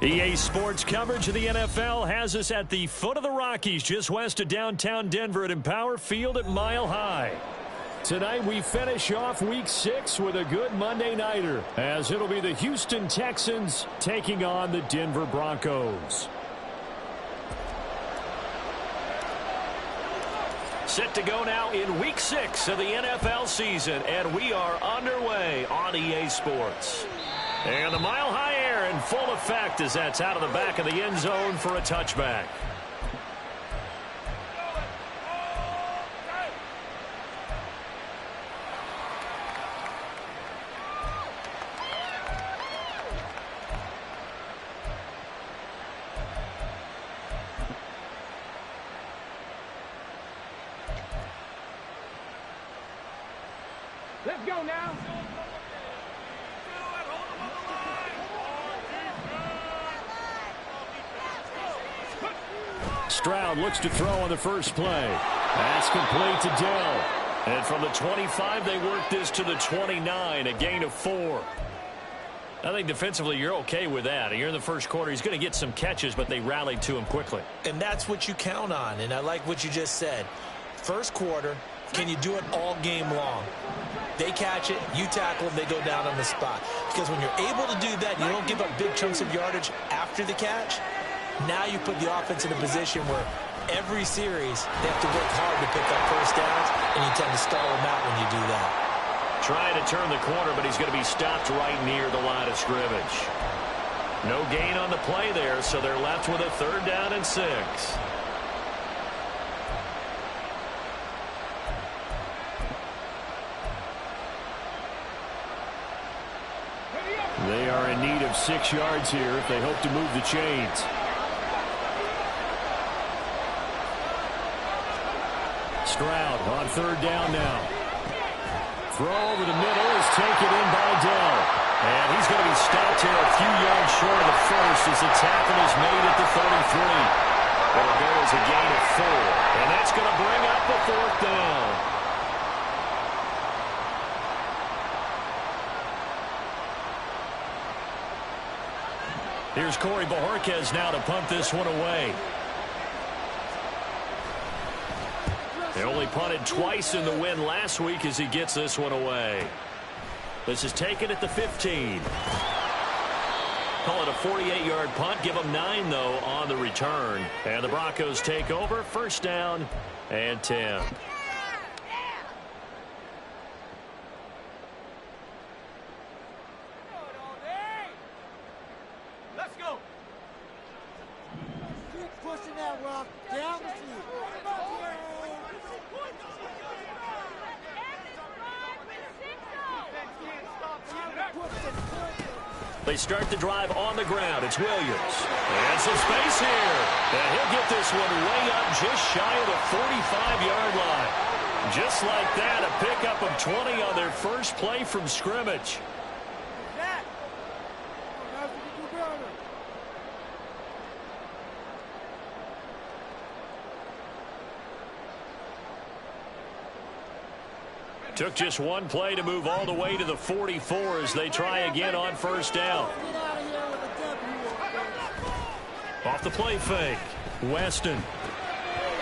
EA Sports coverage of the NFL has us at the foot of the Rockies, just west of downtown Denver at Empower Field at Mile High. Tonight we finish off Week 6 with a good Monday nighter, as it'll be the Houston Texans taking on the Denver Broncos. Set to go now in Week 6 of the NFL season, and we are underway on EA Sports. And the Mile High air in full effect as that's out of the back of the end zone for a touchback. Let's go now. Stroud looks to throw on the first play. That's complete to Dell. And from the 25, they work this to the 29, a gain of 4. I think defensively you're okay with that. You're in the first quarter. He's going to get some catches, but they rallied to him quickly. And that's what you count on, and I like what you just said. First quarter, can you do it all game long? They catch it, you tackle them, they go down on the spot. Because when you're able to do that, you don't give up big chunks of yardage after the catch. Now you put the offense in a position where every series they have to work hard to pick up first downs, and you tend to stall them out when you do that. Trying to turn the corner, but he's going to be stopped right near the line of scrimmage. No gain on the play there, so they're left with a 3rd down and 6. They are in need of 6 yards here if they hope to move the chains. Stroud on 3rd down now. Throw over the middle is taken in by Dell. And he's going to be stopped here a few yards short of the first as the tackle is made at the 33. It'll go as a gain of 4. And that's going to bring up the 4th down. Here's Corey Bojorquez now to punt this one away. They only punted twice in the win last week as he gets this one away. This is taken at the 15. Call it a 48-yard punt. Give them 9, though, on the return. And the Broncos take over. 1st down and 10. Let's go. Keep pushing that rock down the field. They start the drive on the ground. It's Williams. And some space here. And he'll get this one way up just shy of the 45-yard line. Just like that, a pickup of 20 on their first play from scrimmage. Took just one play to move all the way to the 44 as they try again on first down. Off the play fake. Weston.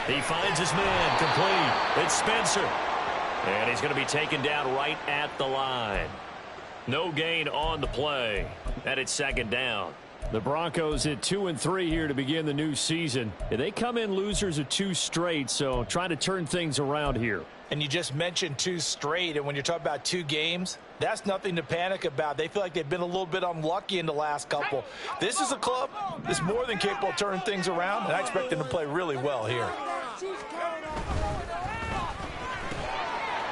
He finds his man. Complete. It's Spencer. And he's going to be taken down right at the line. No gain on the play. And it's second down. The Broncos at 2-3 here to begin the new season. They come in losers of 2 straight, so trying to turn things around here. And you just mentioned 2 straight, and when you're talking about 2 games, that's nothing to panic about. They feel like they've been a little bit unlucky in the last couple. This is a club that's more than capable of turning things around, and I expect them to play really well here.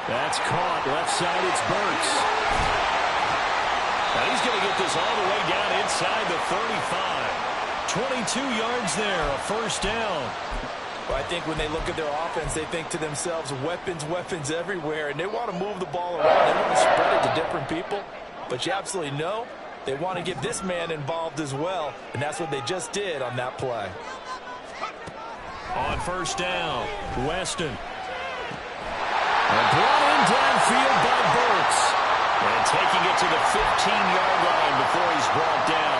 That's caught. Left side, it's Burks. Now he's going to get this all the way down inside the 35. 22 yards there, a first down. Well, I think when they look at their offense, they think to themselves, weapons, weapons everywhere, and they want to move the ball around. They want to spread it to different people. But you absolutely know they want to get this man involved as well, and that's what they just did on that play. On first down, Weston. And brought in downfield by Burks. And taking it to the 15-yard line before he's brought down.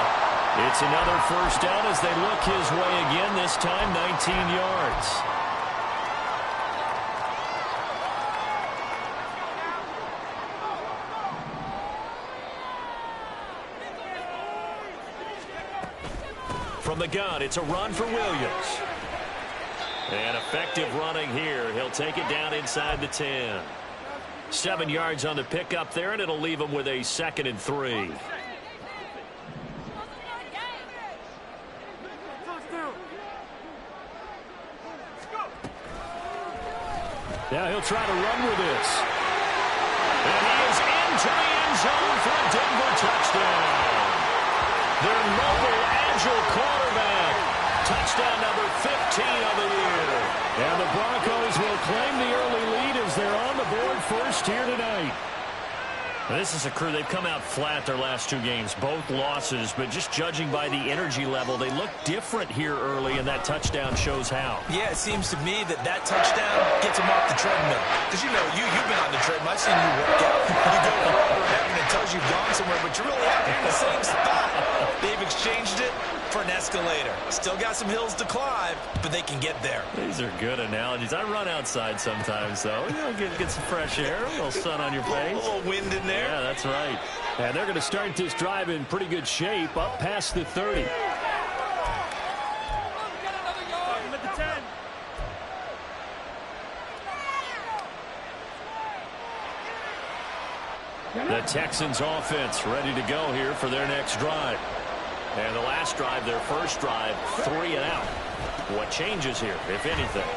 It's another first down as they look his way again, this time 19 yards. From the gun, it's a run for Williams. And effective running here. He'll take it down inside the 10. 7 yards on the pickup there, and it'll leave him with a 2nd and 3. Now he'll try to run with this. And he is into the end zone for a Denver touchdown. Their mobile, agile quarterback. Touchdown number 15 of the year. And the Broncos will claim the early lead as they're on the board first here tonight. Now, this is a crew. They've come out flat their last 2 games, both losses, but just judging by the energy level, they look different here early, and that touchdown shows how. Yeah, it seems to me that touchdown gets them off the treadmill. Because, you know, you've been on the treadmill. I've seen you work out. You go to rubber heaven and it tells you've gone somewhere, but you really haven't in the same spot. They've exchanged it for an escalator. Still got some hills to climb, but they can get there. These are good analogies. I run outside sometimes, though. You know, get some fresh air, a little sun on your face. A little wind in there. Yeah, that's right. And they're going to start this drive in pretty good shape, up past the 30. The Texans offense ready to go here for their next drive. And the last drive, their first drive, 3 and out. What changes here, if anything?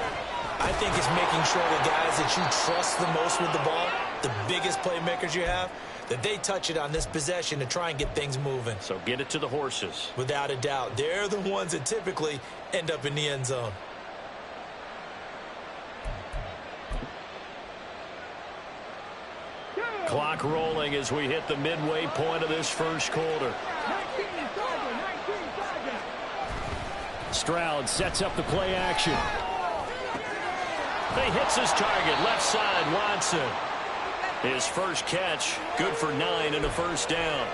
I think it's making sure the guys that you trust the most with the ball, the biggest playmakers you have, that they touch it on this possession to try and get things moving. So get it to the horses. Without a doubt. They're the ones that typically end up in the end zone. Clock rolling as we hit the midway point of this first quarter. Stroud sets up the play action. He hits his target, left side, Watson. His first catch, good for 9 and a first down.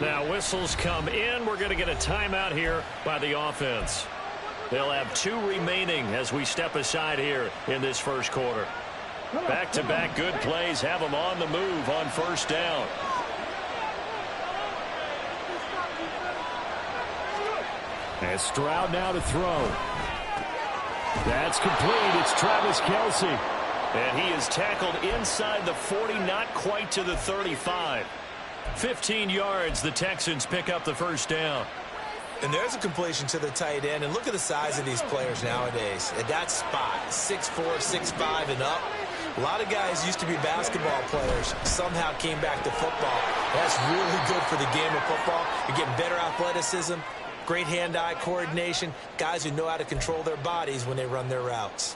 Now whistles come in. We're going to get a timeout here by the offense. They'll have 2 remaining as we step aside here in this first quarter. Back-to-back good plays have them on the move on first down. And Stroud now to throw. That's complete. It's Travis Kelce. And he is tackled inside the 40, not quite to the 35. 15 yards, the Texans pick up the first down. And there's a completion to the tight end. And look at the size of these players nowadays. At that spot, 6'4", 6'5", and up. A lot of guys used to be basketball players, somehow came back to football. That's really good for the game of football. You're getting better athleticism, great hand-eye coordination, guys who know how to control their bodies when they run their routes.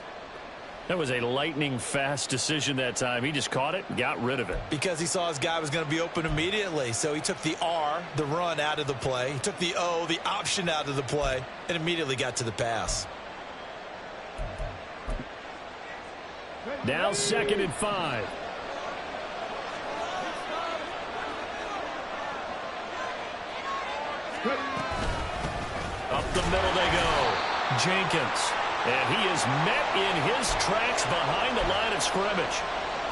That was a lightning-fast decision that time. He just caught it and got rid of it. Because he saw his guy was going to be open immediately. So he took the R, the run, out of the play. He took the O, the option, out of the play, and immediately got to the pass. Now 2nd and 5. Up the middle they go. Jenkins. And he is met in his tracks behind the line of scrimmage.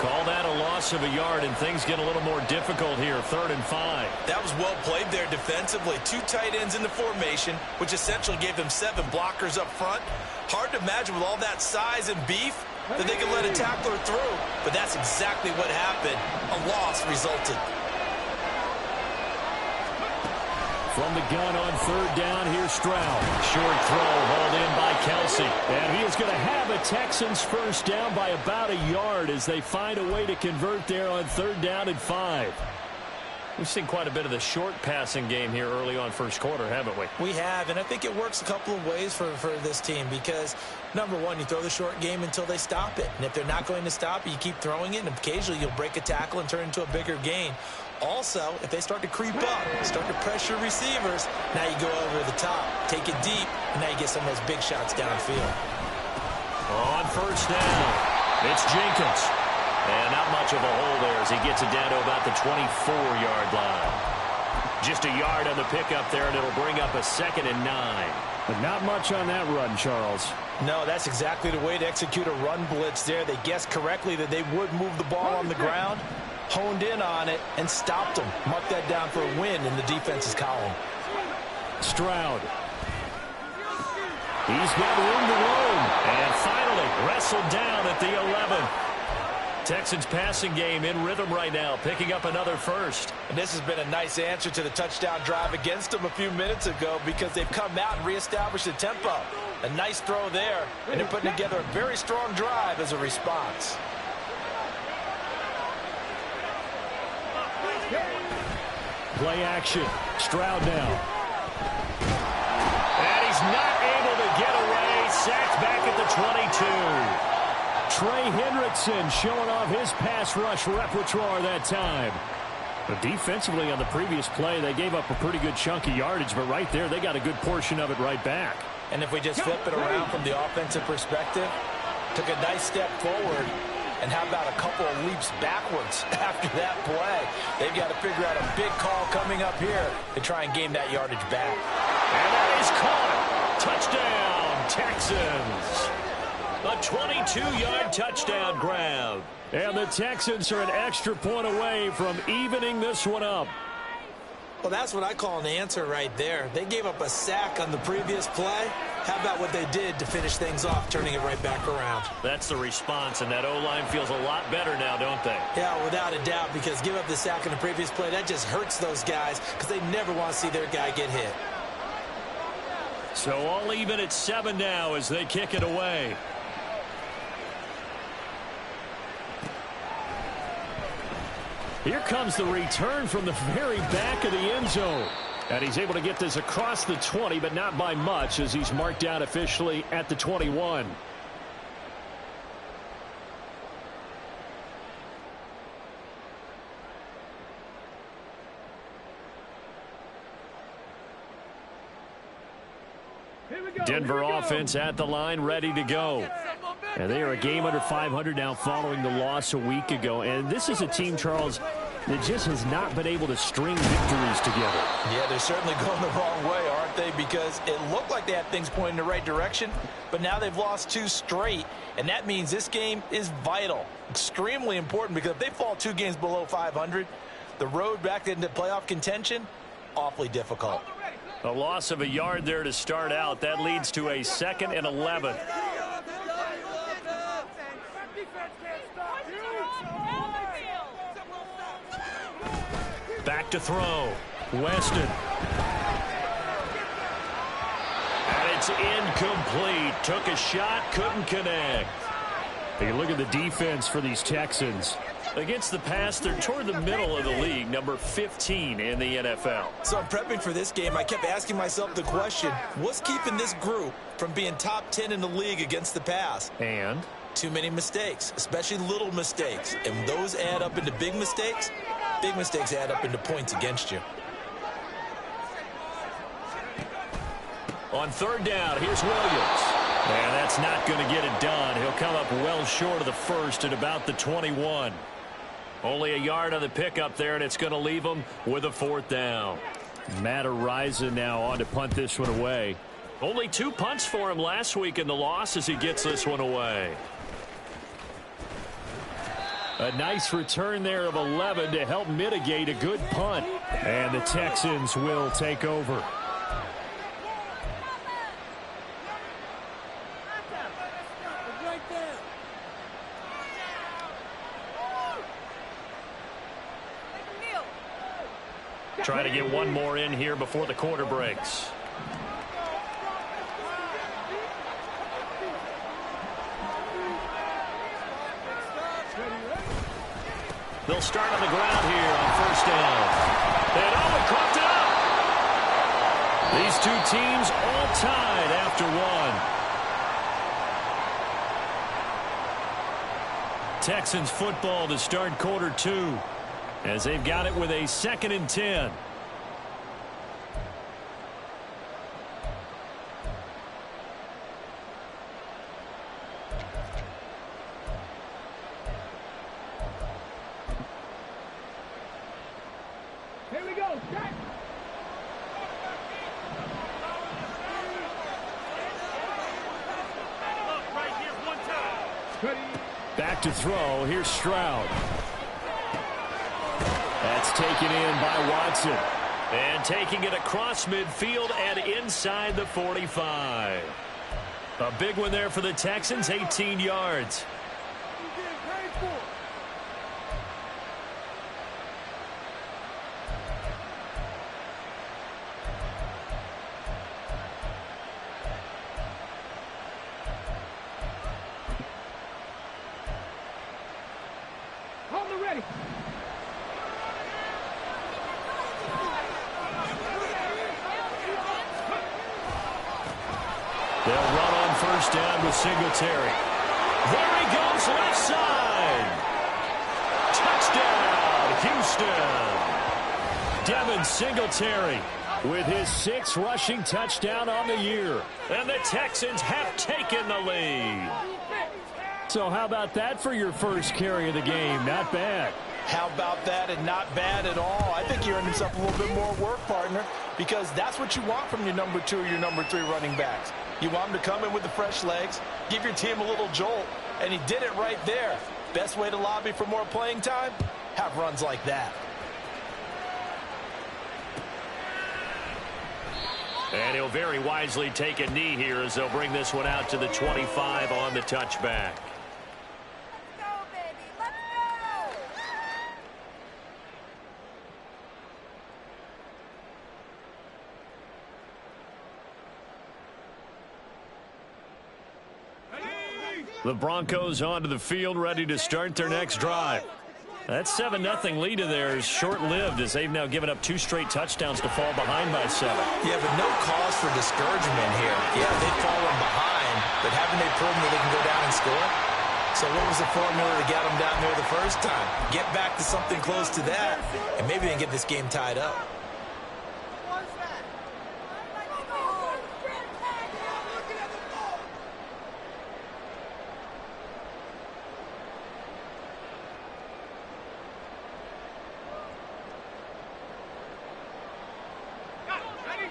Call that a loss of a yard, and things get a little more difficult here. 3rd and 5. That was well played there defensively. 2 tight ends in the formation, which essentially gave them 7 blockers up front. Hard to imagine with all that size and beef that they could let a tackler through. But that's exactly what happened. A loss resulted. From the gun on 3rd down, here's Stroud. Short throw hauled in by Kelsey. And he is going to have a Texans first down by about a yard as they find a way to convert there on 3rd down and 5. We've seen quite a bit of the short passing game here early on first quarter, haven't we? We have, and I think it works a couple of ways for this team because, number one, you throw the short game until they stop it. And if they're not going to stop it, you keep throwing it, and occasionally you'll break a tackle and turn into a bigger gain. Also, if they start to creep up, start to pressure receivers, now you go over the top, take it deep, and now you get some of those big shots downfield. On 1st down, it's Jenkins. And not much of a hole there as he gets it down to about the 24-yard line. Just a yard on the pickup there, and it'll bring up a 2nd and 9. But not much on that run, Charles. No, that's exactly the way to execute a run blitz there. They guessed correctly that they would move the ball on the ground, honed in on it, and stopped them. Mark that down for a win in the defense's column. Stroud. He's got room to roam. And finally wrestled down at the 11. Texans passing game in rhythm right now, picking up another first. And this has been a nice answer to the touchdown drive against them a few minutes ago because they've come out and reestablished the tempo. A nice throw there, and they're putting together a very strong drive as a response. Play action. Stroud now. And he's not able to get away. Sacked back at the 22. Trey Hendrickson showing off his pass rush repertoire that time. But defensively on the previous play, they gave up a pretty good chunk of yardage, but right there they got a good portion of it right back. And if we just flip it around from the offensive perspective, took a nice step forward, and how about a couple of leaps backwards after that play? They've got to figure out a big call coming up here to try and gain that yardage back. And that is caught. Touchdown, Texans. A 22-yard touchdown grab. And the Texans are an extra point away from evening this one up. Well, that's what I call an answer right there. They gave up a sack on the previous play. How about what they did to finish things off, turning it right back around? That's the response, and that O-line feels a lot better now, don't they? Yeah, without a doubt, because give up the sack on the previous play, that just hurts those guys because they never want to see their guy get hit. So all even at 7 now as they kick it away. Here comes the return from the very back of the end zone. And he's able to get this across the 20, but not by much as he's marked out officially at the 21. Denver offense at the line, ready to go. And they are a game under 500 now following the loss a week ago. And this is a team, Charles, that just has not been able to string victories together. Yeah, they're certainly going the wrong way, aren't they? Because it looked like they had things pointing in the right direction, but now they've lost 2 straight. And that means this game is vital, extremely important, because if they fall 2 games below 500, the road back into playoff contention, awfully difficult. A loss of a yard there to start out. That leads to a 2nd and 11. Back to throw. Weston. And it's incomplete. Took a shot, couldn't connect. Take a look at the defense for these Texans. Against the pass, they're toward the middle of the league, number 15 in the NFL. So I'm prepping for this game. I kept asking myself the question, what's keeping this group from being top 10 in the league against the pass? And? Too many mistakes, especially little mistakes. And those add up into big mistakes. Big mistakes add up into points against you. On 3rd down, here's Williams. And that's not going to get it done. He'll come up well short of the first at about the 21. Only a yard on the pickup there, and it's going to leave him with a 4th down. Matt Araiza now on to punt this one away. Only 2 punts for him last week in the loss as he gets this one away. A nice return there of 11 to help mitigate a good punt. And the Texans will take over. Try to get one more in here before the quarter breaks. They'll start on the ground here on 1st down. And he coughed it up. These two teams all tied after one. Texans football to start quarter 2. As they've got it with a 2nd and 10. Here we go. Jack. Right here, one time. Back to throw. Here's Stroud. That's taken in by Watson. And taking it across midfield and inside the 45. A big one there for the Texans, 18 yards. Hold it ready. They'll run on 1st down with Singletary. There he goes, left side. Touchdown, Houston. Devin Singletary with his 6th rushing touchdown on the year. And the Texans have taken the lead. So how about that for your first carry of the game? Not bad. How about that, and not bad at all. I think he earned himself a little bit more work, partner, because that's what you want from your number 2 or your number 3 running backs. You want him to come in with the fresh legs, give your team a little jolt, and he did it right there. Best way to lobby for more playing time? Have runs like that. And he'll very wisely take a knee here as they'll bring this one out to the 25 on the touchback. The Broncos onto the field, ready to start their next drive. That 7-0 lead of theirs short-lived as they've now given up 2 straight touchdowns to fall behind by 7. Yeah, but no cause for discouragement here. Yeah, they've fallen behind, but haven't they proven that they can go down and score? So what was the formula to get them down there the first time? Get back to something close to that, and maybe they can get this game tied up.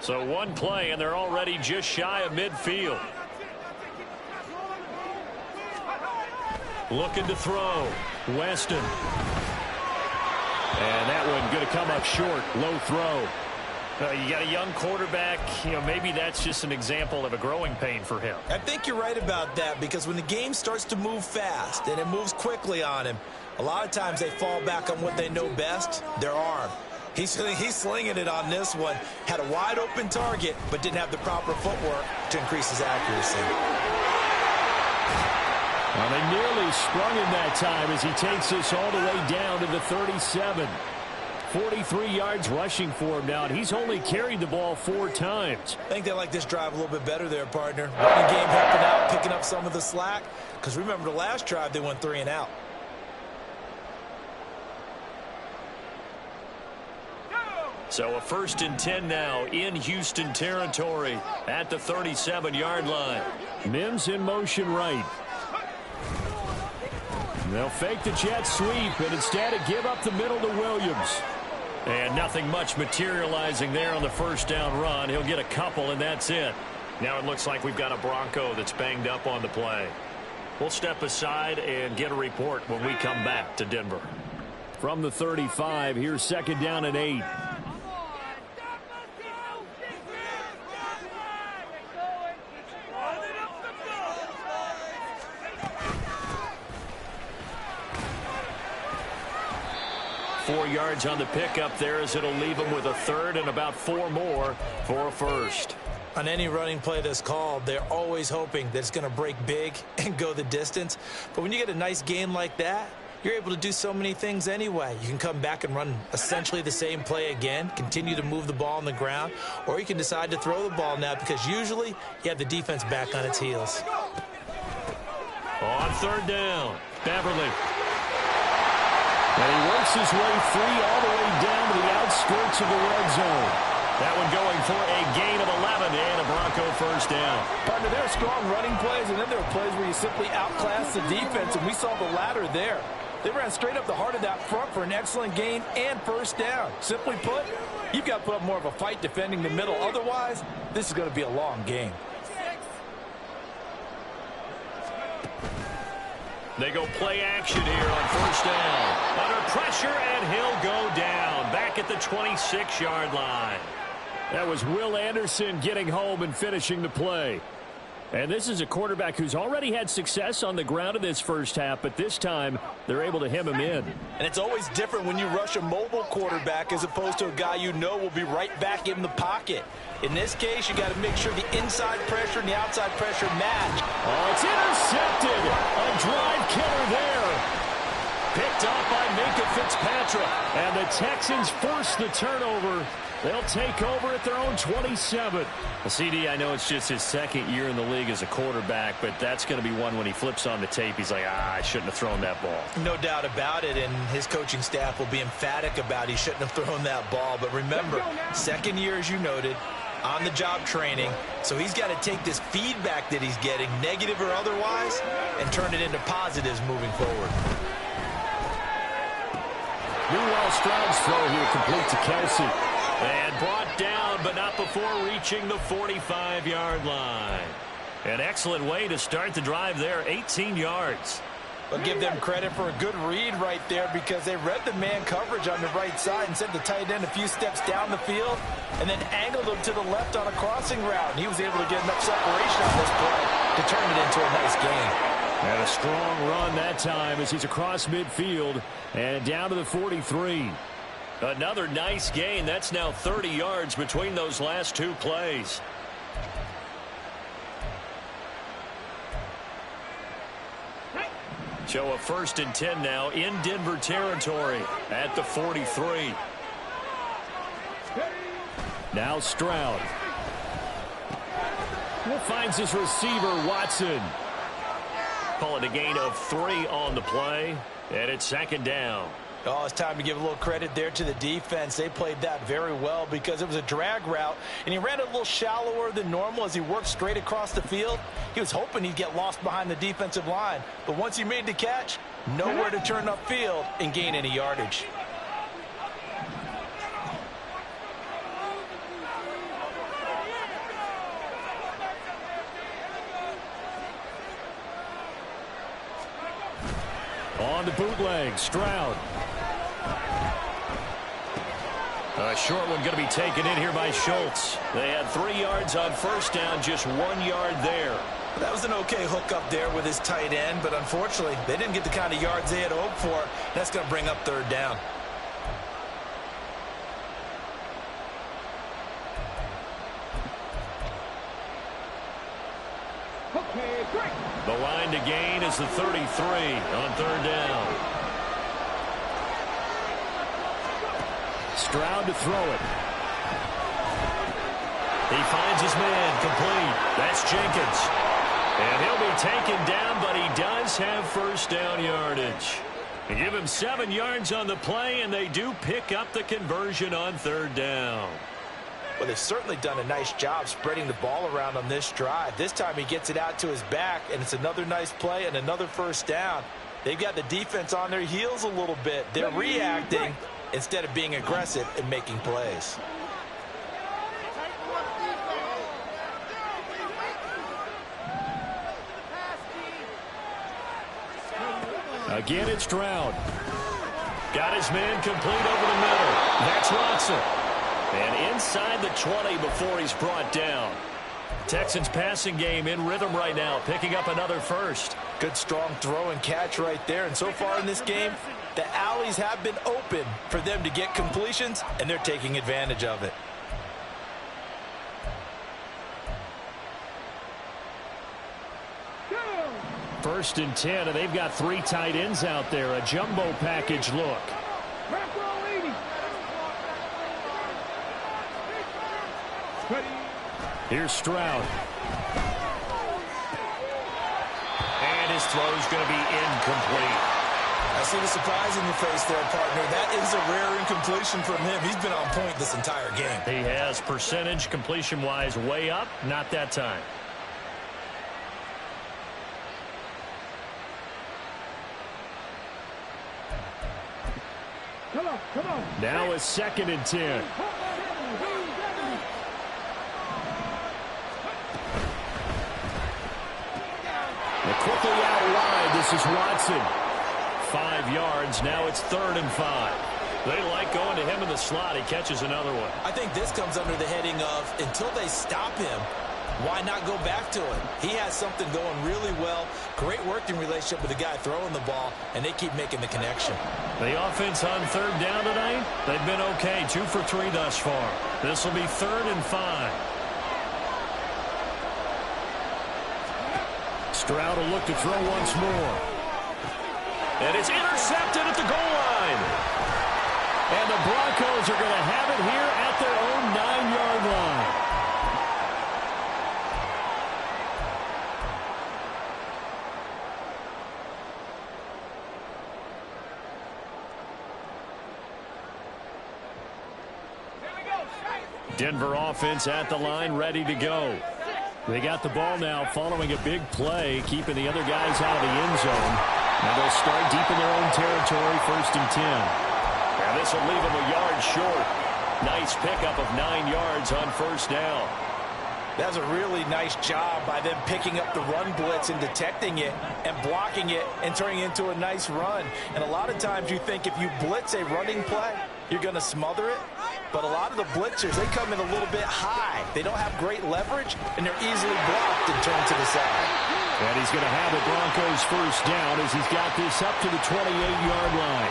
So one play, and they're already just shy of midfield. Looking to throw. Weston. And that one going to come up short. Low throw. You got a young quarterback. Maybe that's just an example of a growing pain for him. I think you're right about that, because when the game starts to move fast and it moves quickly on him, a lot of times they fall back on what they know best, their arm. He's slinging it on this one. Had a wide open target, but didn't have the proper footwork to increase his accuracy. Well, they nearly sprung him that time as he takes this all the way down to the 37. 43 yards rushing for him now, and he's only carried the ball 4 times. I think they like this drive a little bit better there, partner. Running game helping out, picking up some of the slack. Because remember, the last drive, they went 3 and out. So a 1st and 10 now in Houston territory at the 37-yard line. Mims in motion right. They'll fake the jet sweep and instead give up the middle to Williams. And nothing much materializing there on the first down run. He'll get a couple, and that's it. Now it looks like we've got a Bronco that's banged up on the play. We'll step aside and get a report when we come back to Denver. From the 35, here's 2nd down and 8. 4 yards on the pickup there as it'll leave him with a 3rd and about 4 more for a 1st. On any running play that's called, they're always hoping that it's going to break big and go the distance. But when you get a nice gain like that, you're able to do so many things anyway. You can come back and run essentially the same play again, continue to move the ball on the ground, or you can decide to throw the ball now because usually you have the defense back on its heels. On 3rd down, Beverly. And he works his way free all the way down to the outskirts of the red zone. That one going for a gain of 11 and a Bronco 1st down. Partner, there are strong running plays, and then there are plays where you simply outclass the defense, and we saw the latter there. They ran straight up the heart of that front for an excellent gain and 1st down. Simply put, you've got to put up more of a fight defending the middle. Otherwise, this is going to be a long game. They go play action here on 1st down. Under pressure, and he'll go down. Back at the 26-yard line. That was Will Anderson getting home and finishing the play. And this is a quarterback who's already had success on the ground in this first half, but this time they're able to hem him in. And it's always different when you rush a mobile quarterback as opposed to a guy you know will be right back in the pocket. In this case, you got to make sure the inside pressure and the outside pressure match. Oh, it's intercepted. A drive killer there. Picked off by Minkah Fitzpatrick. And the Texans force the turnover. They'll take over at their own 27. Well, CD, I know it's just his 2nd year in the league as a quarterback, but that's going to be one when he flips on the tape, he's like, I shouldn't have thrown that ball. No doubt about it, and his coaching staff will be emphatic about he shouldn't have thrown that ball. But remember, 2nd year, as you noted, on-the-job training, so he's got to take this feedback that he's getting, negative or otherwise, and turn it into positives moving forward. Meanwhile, Stroud's throw here complete to Kelsey. And brought down, but not before reaching the 45-yard line. An excellent way to start the drive there, 18 yards. But give them credit for a good read right there because they read the man coverage on the right side and sent the tight end a few steps down the field and then angled him to the left on a crossing route. And he was able to get enough separation on this play to turn it into a nice gain. And a strong run that time as he's across midfield and down to the 43. Another nice gain. That's now 30 yards between those last 2 plays. So a 1st and 10 now in Denver territory at the 43. Now Stroud. Finds his receiver, Watson. Call it a gain of 3 on the play, and it's 2nd down. Oh, it's time to give a little credit there to the defense. They played that very well because it was a drag route, and he ran a little shallower than normal as he worked straight across the field. He was hoping he'd get lost behind the defensive line, but once he made the catch, nowhere to turn upfield and gain any yardage. On the bootleg, Stroud. A short one going to be taken in here by Schultz. They had 3 yards on 1st down, just 1 yard there. That was an okay hook up there with his tight end, but unfortunately, they didn't get the kind of yards they had hoped for. That's going to bring up 3rd down. Okay, great. The line to gain is the 33 on 3rd down. Stroud to throw it. He finds his man complete. That's Jenkins. And he'll be taken down, but he does have 1st down yardage. They give him 7 yards on the play, and they do pick up the conversion on 3rd down. Well, they've certainly done a nice job spreading the ball around on this drive. This time he gets it out to his back, and it's another nice play and another 1st down. They've got the defense on their heels a little bit. They're reacting instead of being aggressive and making plays. Again, it's Stroud. Got his man complete over the middle. That's Watson. And inside the 20 before he's brought down. Texans passing game in rhythm right now, picking up another 1st. Good strong throw and catch right there. And so far in this game, the alleys have been open for them to get completions, and they're taking advantage of it. First and 10, and they've got 3 tight ends out there. A jumbo package look. Here's Stroud. And his throw's going to be incomplete. I see the surprise in your face there, partner. That is a rare incompletion from him. He's been on point this entire game. He has percentage completion-wise way up. Not that time. Come on. Now it's 2nd and 10. Quickly out wide. This is Watson. 5 yards. Now it's 3rd and 5. They like going to him in the slot. He catches another one. I think this comes under the heading of until they stop him, why not go back to him? He has something going really well. Great working relationship with the guy throwing the ball, and they keep making the connection. The offense on 3rd down tonight, they've been okay. 2 for 3 thus far. This will be 3rd and 5. Stroud will look to throw once more. And it's intercepted at the goal line. And the Broncos are going to have it here at their own 9-yard line. Denver offense at the line, ready to go. They got the ball now following a big play, keeping the other guys out of the end zone. Now they'll start deep in their own territory, 1st and 10. And this will leave them a yard short. Nice pickup of 9 yards on 1st down. That was a really nice job by them picking up the run blitz and detecting it and blocking it and turning it into a nice run. And a lot of times you think if you blitz a running play, you're going to smother it. But a lot of the blitzers, they come in a little bit high. They don't have great leverage, and they're easily blocked and turned to the side. And he's going to have the Broncos 1st down as he's got this up to the 28-yard line.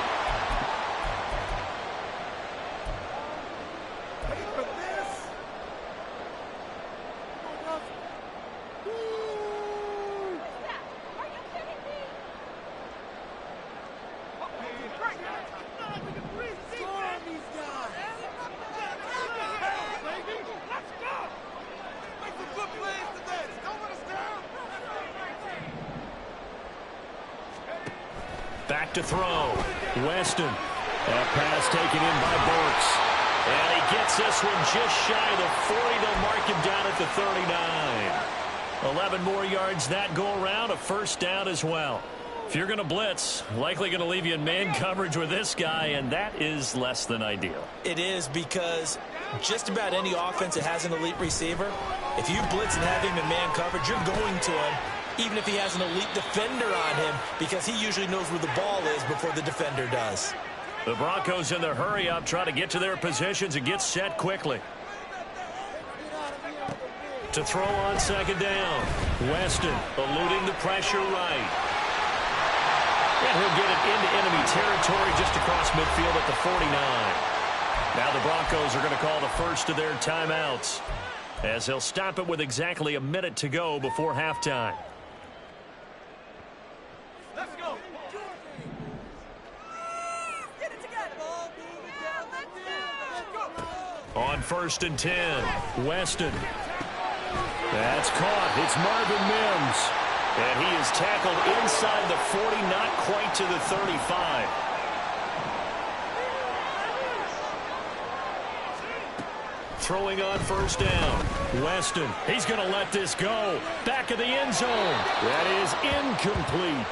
Back to throw. Weston. That pass taken in by Burks. And he gets this one just shy of the 40. They'll mark him down at the 39. 11 more yards that go around. A 1st down as well. If you're going to blitz, likely going to leave you in man coverage with this guy, and that is less than ideal. It is, because just about any offense that has an elite receiver, if you blitz and have him in man coverage, you're going to him, even if he has an elite defender on him, because he usually knows where the ball is before the defender does. The Broncos in the hurry-up try to get to their positions and get set quickly. To throw on 2nd down. Weston eluding the pressure right. And he'll get it into enemy territory just across midfield at the 49. Now the Broncos are going to call the first of their timeouts, as they'll stop it with exactly a minute to go before halftime. Let's go. Get it together. On 1st and 10, Weston. That's caught. It's Marvin Mims. And he is tackled inside the 40, not quite to the 35. Throwing on first down. Weston, he's going to let this go. Back of the end zone. That is incomplete.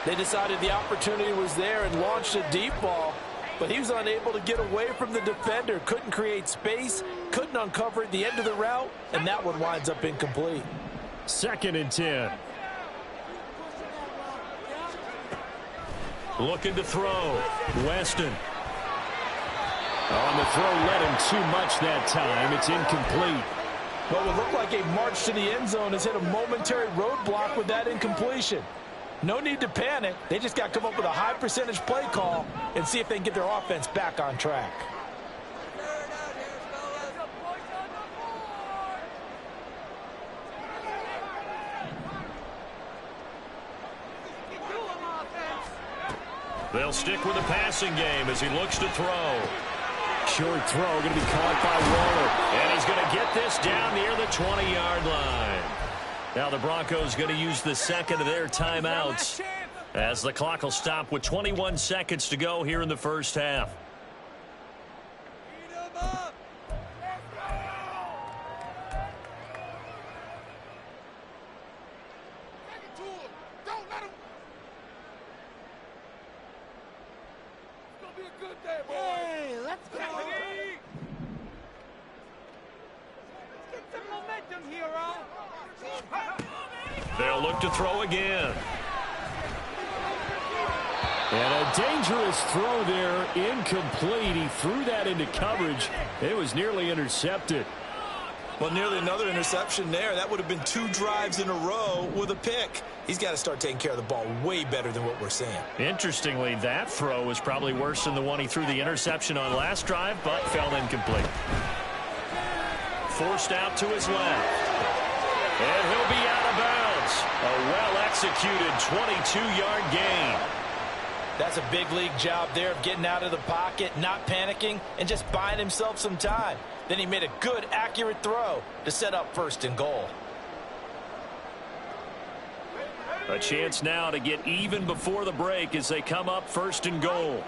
They decided the opportunity was there and launched a deep ball, but he was unable to get away from the defender. Couldn't create space, couldn't uncover at the end of the route, and that one winds up incomplete. 2nd and 10. Looking to throw. Weston. On the throw, led him too much that time. It's incomplete. What would look like a march to the end zone has hit a momentary roadblock with that incompletion. No need to panic. They just got to come up with a high percentage play call and see if they can get their offense back on track. They'll stick with the passing game as he looks to throw. Short throw going to be caught by Waller. And he's going to get this down near the 20-yard line. Now the Broncos going to use the second of their timeouts as the clock will stop with 21 seconds to go here in the first half. They'll look to throw again. And a dangerous throw there, incomplete. He threw that into coverage. It was nearly intercepted. Well, nearly another interception there. That would have been 2 drives in a row with a pick. He's got to start taking care of the ball way better than what we're seeing. Interestingly, that throw was probably worse than the one he threw the interception on last drive, but fell incomplete. Forced out to his left. And he'll be out of bounds. A well-executed 22-yard gain. That's a big league job there of getting out of the pocket, not panicking, and just buying himself some time. Then he made a good, accurate throw to set up 1st and goal. A chance now to get even before the break as they come up 1st and goal.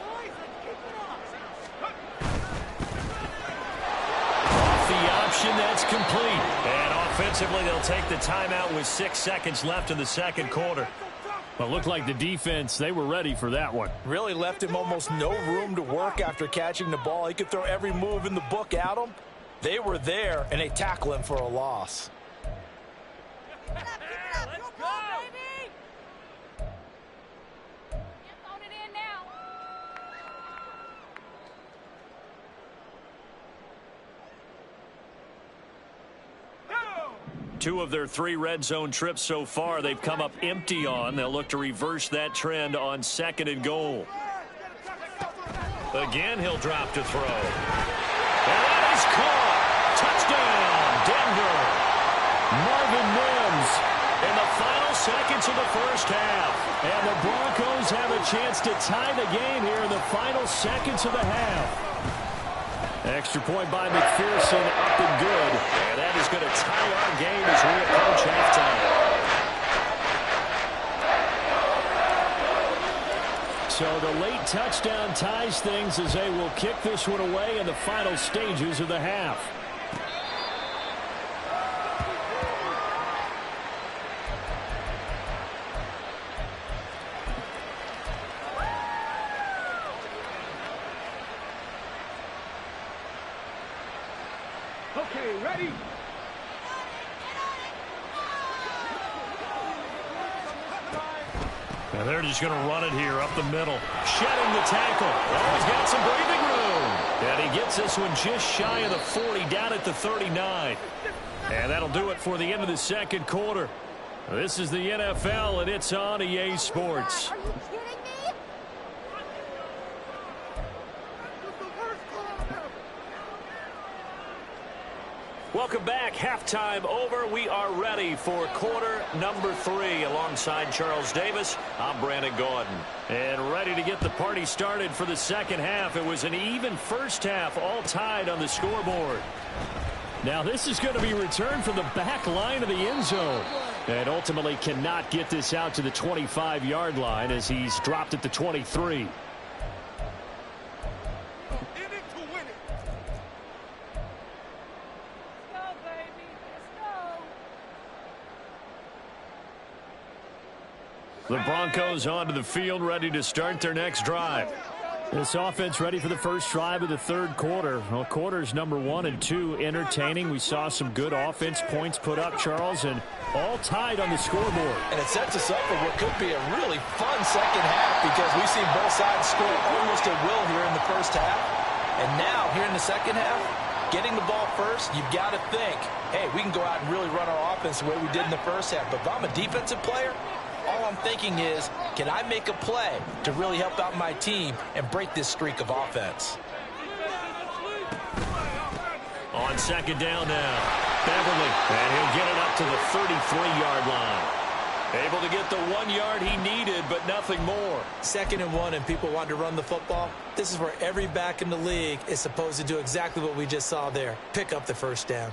Off the option, that's complete. And offensively, they'll take the timeout with 6 seconds left in the second quarter. Well, it looked like the defense, they were ready for that one. Really left him almost no room to work after catching the ball. He could throw every move in the book at him. They were there, and they tackle him for a loss. Let's go, baby! Get on it in now. 2 of their 3 red zone trips so far, they've come up empty on. They'll look to reverse that trend on 2nd and goal. Again, he'll drop to throw. And that is caught. Touchdown, Denver. Marvin Mims in the final seconds of the first half. And the Broncos have a chance to tie the game here in the final seconds of the half. Extra point by McPherson, up and good. And that is going to tie our game as we approach halftime. So the late touchdown ties things as they will kick this one away in the final stages of the half. Okay, ready? And they're just going to run it here up the middle. Shedding the tackle. Oh, he's got some breathing room. And he gets this one just shy of the 40, down at the 39. And that'll do it for the end of the second quarter. This is the NFL, and it's on EA Sports. Are you kidding me? Welcome back. Halftime over. We are ready for quarter number 3. Alongside Charles Davis, I'm Brandon Gaudin. And ready to get the party started for the second half. It was an even first half, all tied on the scoreboard. Now this is going to be returned from the back line of the end zone. And ultimately cannot get this out to the 25-yard line as he's dropped at the 23. The Broncos onto the field, ready to start their next drive. This offense ready for the first drive of the third quarter. Well, quarters number 1 and 2 entertaining. We saw some good offense points put up, Charles, and all tied on the scoreboard. And it sets us up for what could be a really fun second half because we've seen both sides score almost at will here in the first half. And now, here in the second half, getting the ball first, you've got to think, hey, we can go out and really run our offense the way we did in the first half. But if I'm a defensive player, all I'm thinking is, can I make a play to really help out my team and break this streak of offense? On second down now, Beverly, and he'll get it up to the 33-yard line. Able to get the 1 yard he needed, but nothing more. 2nd and 1, and people want to run the football. This is where every back in the league is supposed to do exactly what we just saw there. Pick up the first down.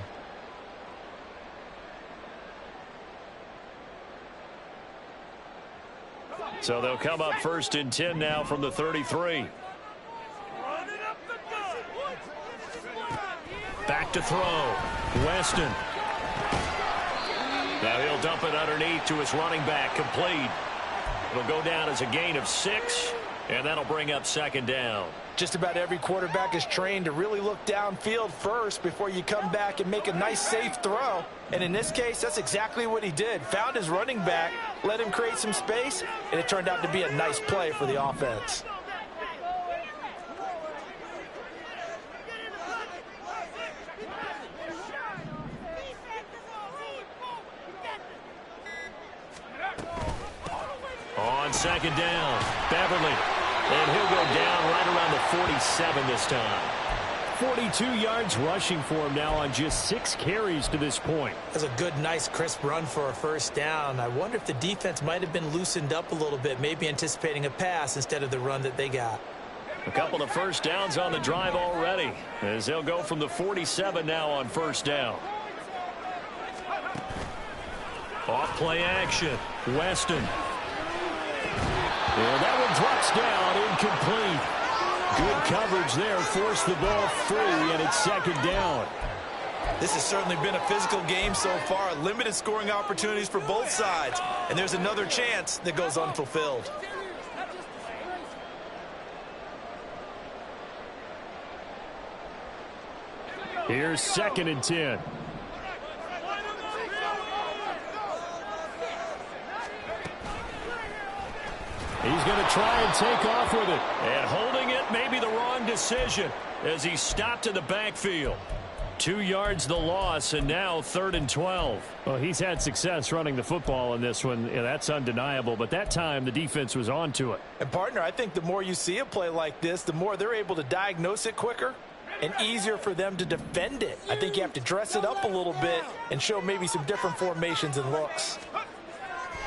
So they'll come up 1st and 10 now from the 33. Back to throw. Weston. Now he'll dump it underneath to his running back. Complete. It'll go down as a gain of 6, and that'll bring up 2nd down. Just about every quarterback is trained to really look downfield first before you come back and make a nice, safe throw. And in this case, that's exactly what he did. Found his running back, let him create some space, and it turned out to be a nice play for the offense. On 2nd down, Beverly. And he'll go down right around the 47 this time. 42 yards rushing for him now on just 6 carries to this point. That's a good, nice, crisp run for a first down. I wonder if the defense might have been loosened up a little bit, maybe anticipating a pass instead of the run that they got. A couple of first downs on the drive already, as they'll go from the 47 now on 1st down. Off play action. Weston. And that one drops down, incomplete. Good coverage there, forced the ball free, and it's 2nd down. This has certainly been a physical game so far. Limited scoring opportunities for both sides. And there's another chance that goes unfulfilled. Here's 2nd and 10. He's going to try and take off with it. And holding it may be the wrong decision as he stopped in the backfield. 2 yards the loss, and now 3rd and 12. Well, he's had success running the football in this one. Yeah, that's undeniable. But that time, the defense was on to it. And, partner, I think the more you see a play like this, the more they're able to diagnose it quicker and easier for them to defend it. I think you have to dress it up a little bit and show maybe some different formations and looks.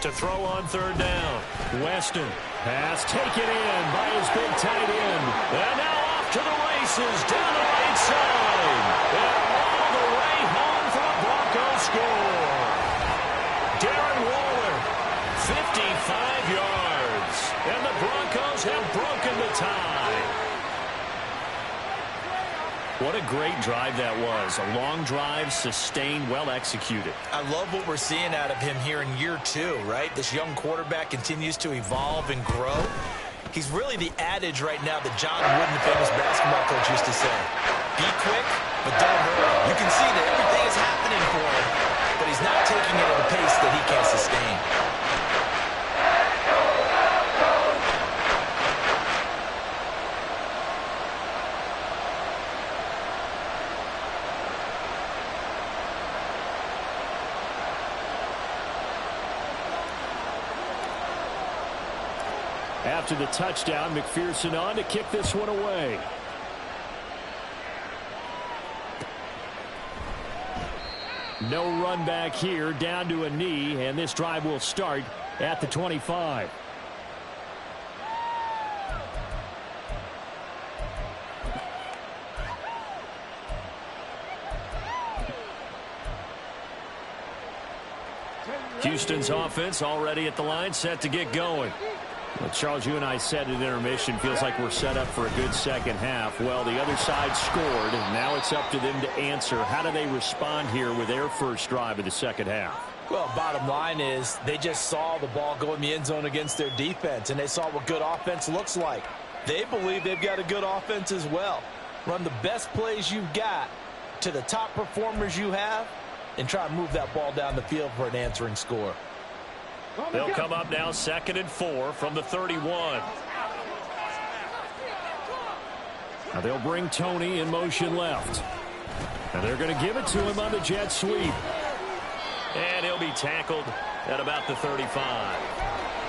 To throw on 3rd down. Weston. Pass taken in by his big tight end. And now off to the races down the right side. And all the way home for the Broncos score. Darren Waller, 55 yards. And the Broncos have broken the tie. What a great drive that was. A long drive, sustained, well executed. I love what we're seeing out of him here in year 2, right? This young quarterback continues to evolve and grow. He's really the adage right now that John Wooden, the famous basketball coach, used to say. Be quick, but don't hurry. You can see that everything is happening for him, but he's not taking it at a pace that he can't sustain. After the touchdown, McPherson on to kick this one away. No run back here, down to a knee, and this drive will start at the 25. Houston's offense already at the line, set to get going. Well, Charles, you and I said at intermission, feels like we're set up for a good second half. Well, the other side scored. Now it's up to them to answer. How do they respond here with their first drive of the second half? Well, bottom line is they just saw the ball go in the end zone against their defense, and they saw what good offense looks like. They believe they've got a good offense as well. Run the best plays you've got to the top performers you have and try to move that ball down the field for an answering score. They'll come up now 2nd and 4 from the 31. Now they'll bring Tony in motion left. And they're going to give it to him on the jet sweep. And he'll be tackled at about the 35.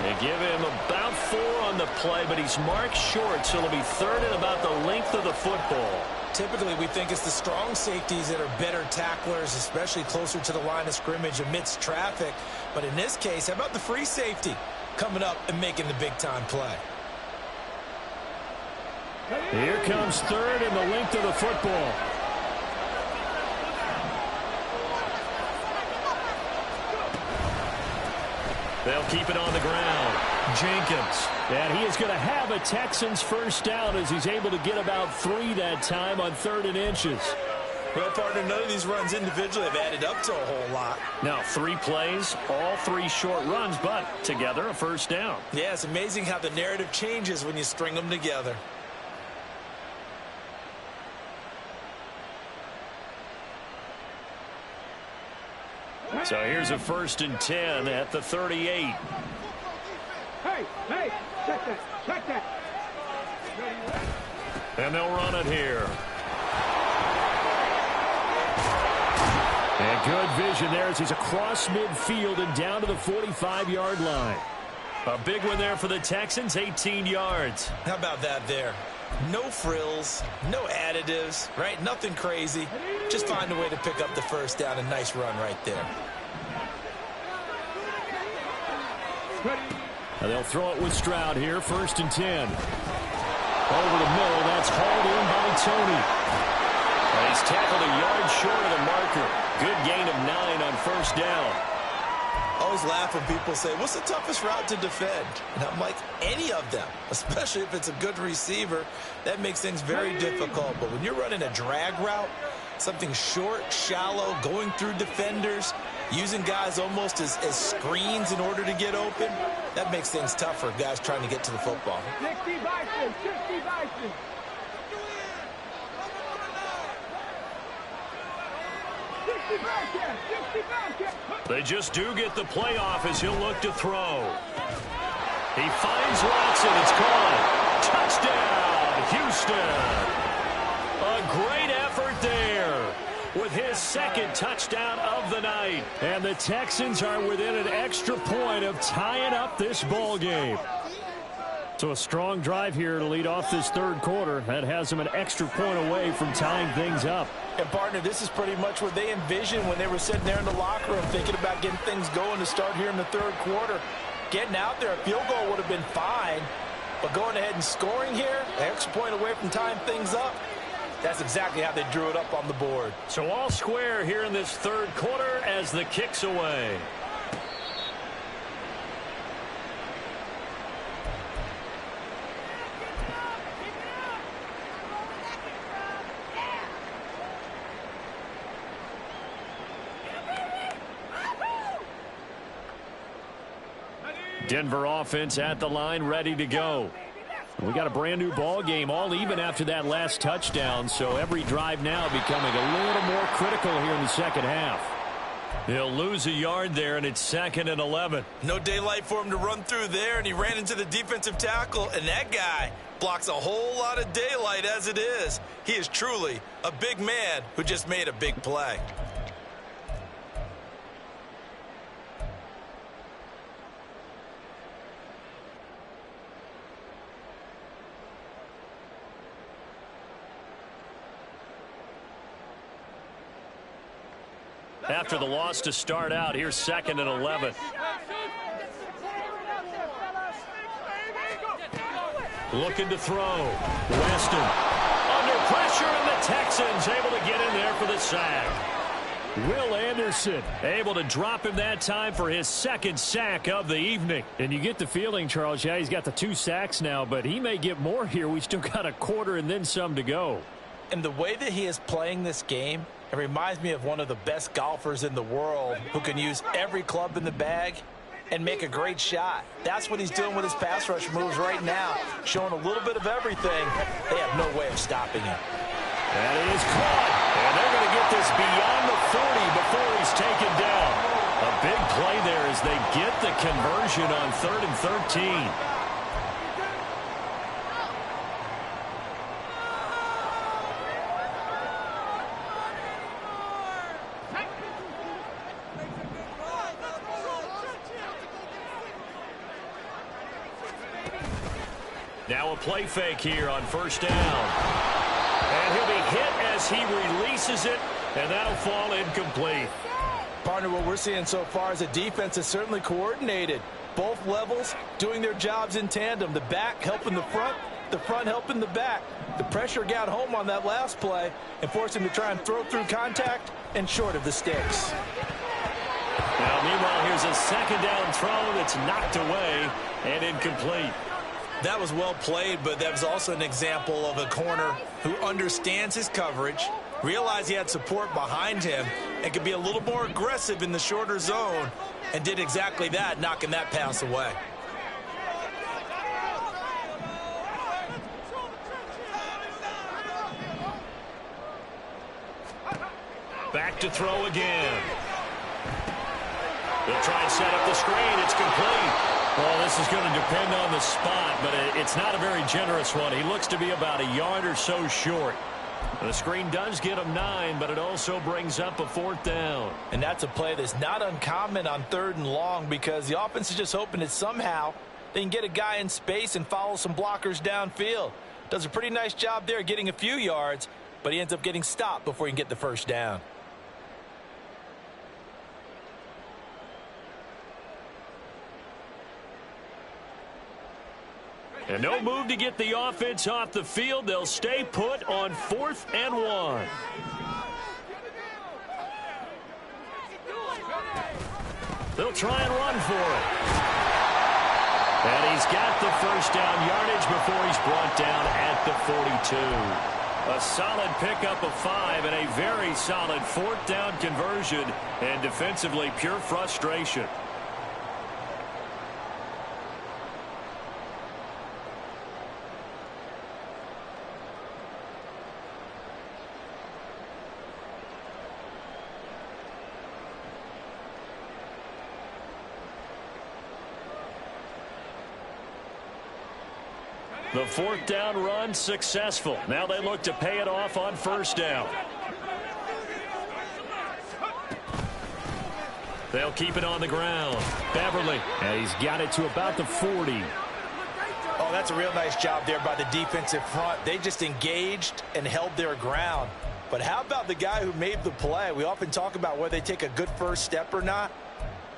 They give him about 4 on the play, but he's marked short, so it'll be 3rd and about the length of the football. Typically, we think it's the strong safeties that are better tacklers, especially closer to the line of scrimmage amidst traffic. But in this case, how about the free safety coming up and making the big-time play? Here comes 3rd and the length of the football. They'll keep it on the ground. Jenkins. And he is going to have a Texans first down as he's able to get about 3 that time on 3rd and inches. Well, partner, none of these runs individually have added up to a whole lot. Now, 3 plays, all 3 short runs, but together a first down. Yeah, it's amazing how the narrative changes when you string them together. So here's a 1st and 10 at the 38. Hey, check that. And they'll run it here. And good vision there as he's across midfield and down to the 45-yard line. A big one there for the Texans, 18 yards. How about that there? No frills, no additives, right? Nothing crazy. Just find a way to pick up the first down. A nice run right there. And they'll throw it with Stroud here, 1st and 10. Over the middle, that's hauled in by Tony. And he's tackled a yard short of the marker. Good gain of 9 on 1st down. I always laugh when people say, what's the toughest route to defend? And I'm like, any of them, especially if it's a good receiver. That makes things very difficult. But when you're running a drag route, something short, shallow, going through defenders, using guys almost as screens in order to get open, that makes things tough for guys trying to get to the football. 60 Bison. They just do get the playoff as he'll look to throw. He finds Watson. It's caught. Touchdown, Houston. A great effort there with his 2nd touchdown of the night. And the Texans are within an extra point of tying up this ball game. So a strong drive here to lead off this 3rd quarter. That has them an extra point away from tying things up. And, partner, this is pretty much what they envisioned when they were sitting there in the locker room thinking about getting things going to start here in the 3rd quarter. Getting out there, a field goal would have been fine. But going ahead and scoring here, an extra point away from tying things up, that's exactly how they drew it up on the board. So all square here in this 3rd quarter as the kick's away. Denver offense at the line, ready to go. We got a brand new ball game, all even after that last touchdown, so every drive now becoming a little more critical here in the second half. He'll lose a yard there, and it's 2nd and 11. No daylight for him to run through there, and he ran into the defensive tackle, and that guy blocks a whole lot of daylight as it is. He is truly a big man who just made a big play. After the loss to start out, here's 2nd and 11. Looking to throw. Weston under pressure, and the Texans able to get in there for the sack. Will Anderson able to drop him that time for his second sack of the evening. And you get the feeling, Charles, yeah, he's got the 2 sacks now, but he may get more here. We still got a quarter and then some to go. And the way that he is playing this game, it reminds me of one of the best golfers in the world who can use every club in the bag and make a great shot. That's what he's doing with his pass rush moves right now, showing a little bit of everything. They have no way of stopping him. And it is caught. And they're going to get this beyond the 40 before he's taken down. A big play there as they get the conversion on 3rd and 13. Now a play fake here on 1st down. And he'll be hit as he releases it, and that'll fall incomplete. Partner, what we're seeing so far is the defense is certainly coordinated. Both levels doing their jobs in tandem. The back helping the front helping the back. The pressure got home on that last play and forced him to try and throw through contact and short of the sticks. Now, meanwhile, here's a 2nd down throw that's knocked away and incomplete. That was well played, but that was also an example of a corner who understands his coverage, realized he had support behind him, and could be a little more aggressive in the shorter zone, and did exactly that, knocking that pass away. Back to throw again. They'll try and set up the screen. It's complete. Well, this is going to depend on the spot, but it's not a very generous one. He looks to be about a yard or so short. The screen does get him 9, but it also brings up a 4th down. And that's a play that's not uncommon on 3rd and long because the offense is just hoping that somehow they can get a guy in space and follow some blockers downfield. Does a pretty nice job there getting a few yards, but he ends up getting stopped before he can get the 1st down. And no move to get the offense off the field. They'll stay put on 4th and 1. They'll try and run for it. And he's got the 1st down yardage before he's brought down at the 42. A solid pickup of 5 and a very solid 4th down conversion. And defensively, pure frustration. The 4th down run successful. Now they look to pay it off on 1st down. They'll keep it on the ground. Beverly, and he's got it to about the 40. Oh, that's a real nice job there by the defensive front. They just engaged and held their ground. But how about the guy who made the play? We often talk about whether they take a good first step or not.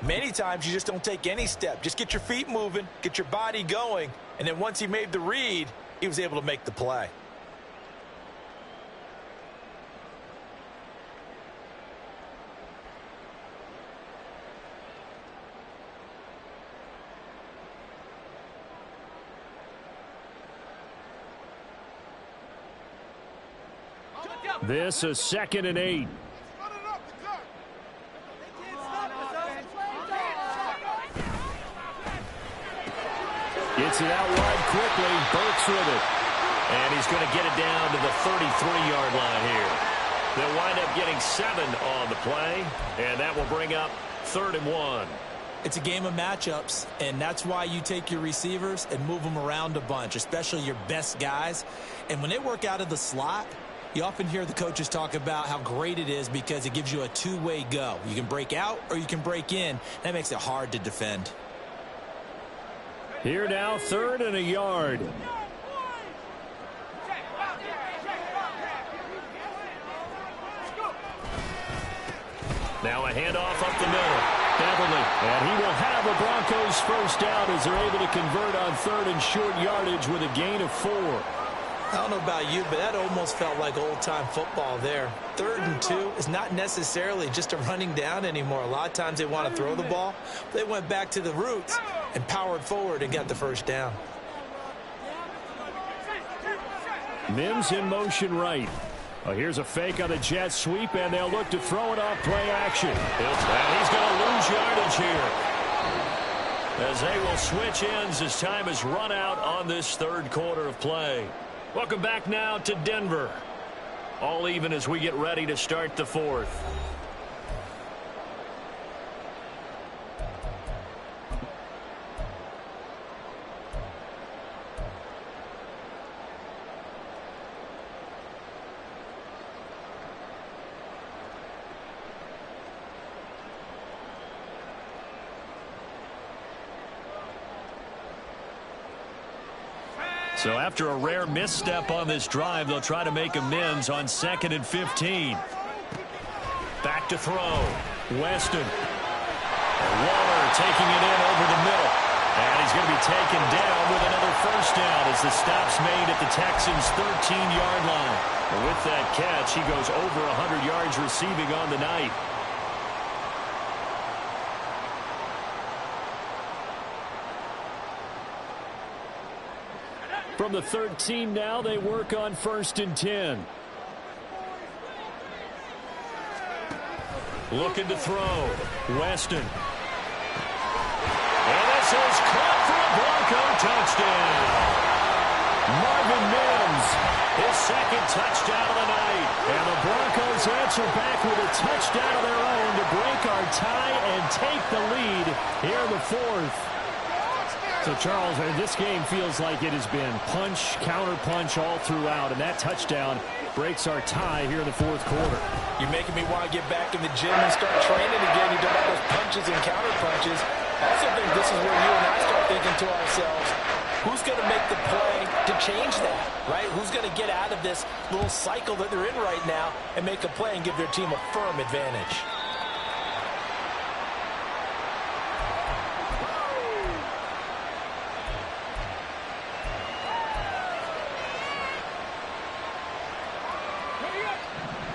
Many times you just don't take any step. Just get your feet moving, get your body going, and then once he made the read, he was able to make the play. This is 2nd and 8. Gets it out wide quickly. Burks with it. And he's going to get it down to the 33-yard line here. They'll wind up getting 7 on the play, and that will bring up 3rd and 1. It's a game of matchups, and that's why you take your receivers and move them around a bunch, especially your best guys. And when they work out of the slot, you often hear the coaches talk about how great it is because it gives you a two-way go. You can break out or you can break in. That makes it hard to defend. Here now, 3rd and a yard. Now a handoff up the middle. Beverly, and he will have a Broncos 1st down as they're able to convert on 3rd and short yardage with a gain of 4. I don't know about you, but that almost felt like old-time football there. 3rd and 2 is not necessarily just a running down anymore. A lot of times they want to throw the ball. They went back to the roots and powered forward and got the first down. Mims in motion right. Oh, here's a fake on the jet sweep, and they'll look to throw it off play action. And he's going to lose yardage here, as they will switch ends as time has run out on this 3rd quarter of play. Welcome back now to Denver. All even as we get ready to start the 4th. So after a rare misstep on this drive, they'll try to make amends on 2nd and 15. Back to throw. Weston. And Waller taking it in over the middle. And he's going to be taken down with another first down as the stop's made at the Texans' 13-yard line. And with that catch, he goes over 100 yards receiving on the night. From the 13 now, they work on 1st and 10. Looking to throw. Weston. And this is caught for a Bronco touchdown. Marvin Mims, his 2nd touchdown of the night. And the Broncos answer back with a touchdown of their own to break our tie and take the lead here in the 4th. So, Charles, this game feels like it has been punch, counter-punch all throughout, and that touchdown breaks our tie here in the 4th quarter. You're making me want to get back in the gym and start training again. You talk about those punches and counter-punches. I also think this is where you and I start thinking to ourselves, who's going to make the play to change that, right? Who's going to get out of this little cycle that they're in right now and make a play and give their team a firm advantage?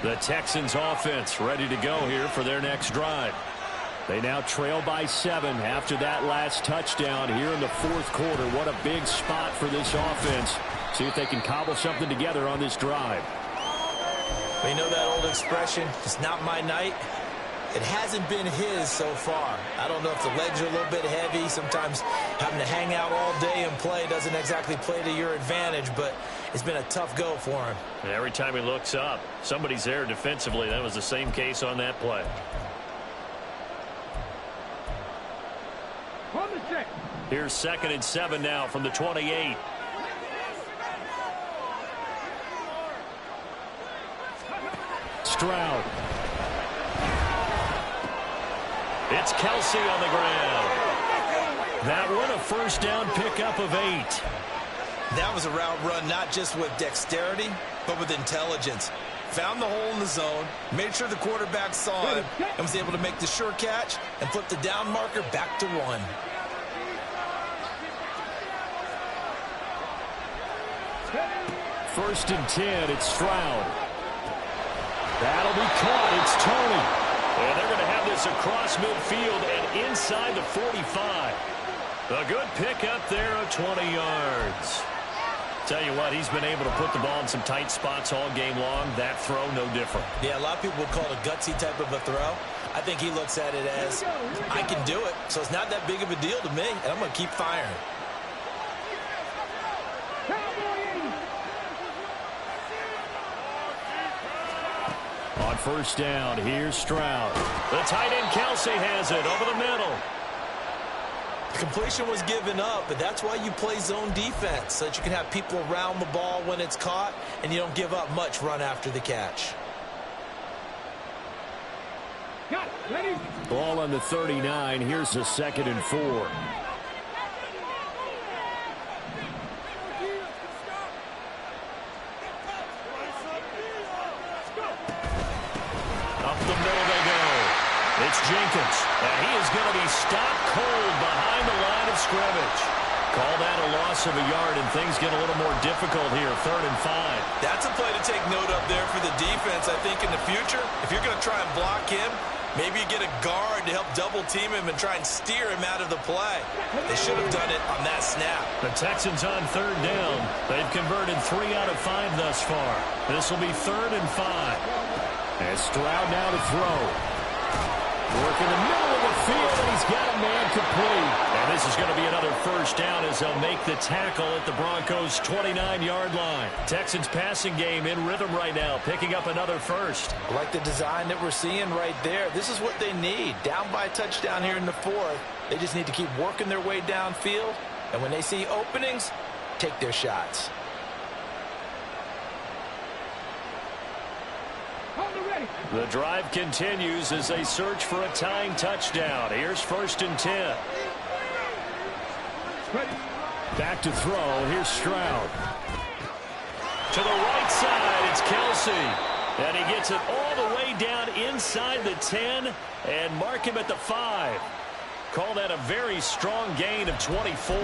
The Texans offense ready to go here for their next drive. They now trail by 7 after that last touchdown here in the 4th quarter. What a big spot for this offense. See if they can cobble something together on this drive. Well, you know that old expression, it's not my night. It hasn't been his so far. I don't know if the legs are a little bit heavy. Sometimes having to hang out all day and play doesn't exactly play to your advantage, but it's been a tough go for him. And every time he looks up, somebody's there defensively. That was the same case on that play. Here's 2nd and 7 now from the 28. Stroud. It's Kelsey on the ground. That one a first down pickup of 8. That was a route run not just with dexterity, but with intelligence. Found the hole in the zone, made sure the quarterback saw him, and was able to make the sure catch and flip the down marker back to 1. First and 10, it's Stroud. That'll be caught. It's Tony. And they're going to have this across midfield and inside the 45. A good pickup there of 20 yards. Tell you what, he's been able to put the ball in some tight spots all game long. That throw, no different. Yeah, a lot of people would call it a gutsy type of a throw. I think he looks at it as, I can do it, so it's not that big of a deal to me, and I'm going to keep firing. On first down, here's Stroud. The tight end Kelsey has it over the middle. Completion was given up, but that's why you play zone defense, so that you can have people around the ball when it's caught, and you don't give up much run after the catch. Ball on the 39. Here's a 2nd and 4. Up the middle they go. It's Jenkins, and he is going to be stopped cold behind the line of scrimmage. Call that a loss of a yard, and things get a little more difficult here. 3rd and 5. That's a play to take note of there for the defense. I think in the future, if you're going to try and block him, maybe you get a guard to help double-team him and try and steer him out of the play. They should have done it on that snap. The Texans on 3rd down. They've converted 3 out of 5 thus far. This will be 3rd and 5. And Stroud now to throw. Work in the middle of the field, and he's got a man complete. And this is going to be another 1st down as they'll make the tackle at the Broncos' 29-yard line. Texans passing game in rhythm right now, picking up another 1st. I like the design that we're seeing right there. This is what they need. Down by a touchdown here in the 4th. They just need to keep working their way downfield. And when they see openings, take their shots. The drive continues as they search for a tying touchdown. Here's 1st and 10. Back to throw. Here's Stroud. To the right side, it's Kelsey. And he gets it all the way down inside the 10 and mark him at the 5. Call that a very strong gain of 24.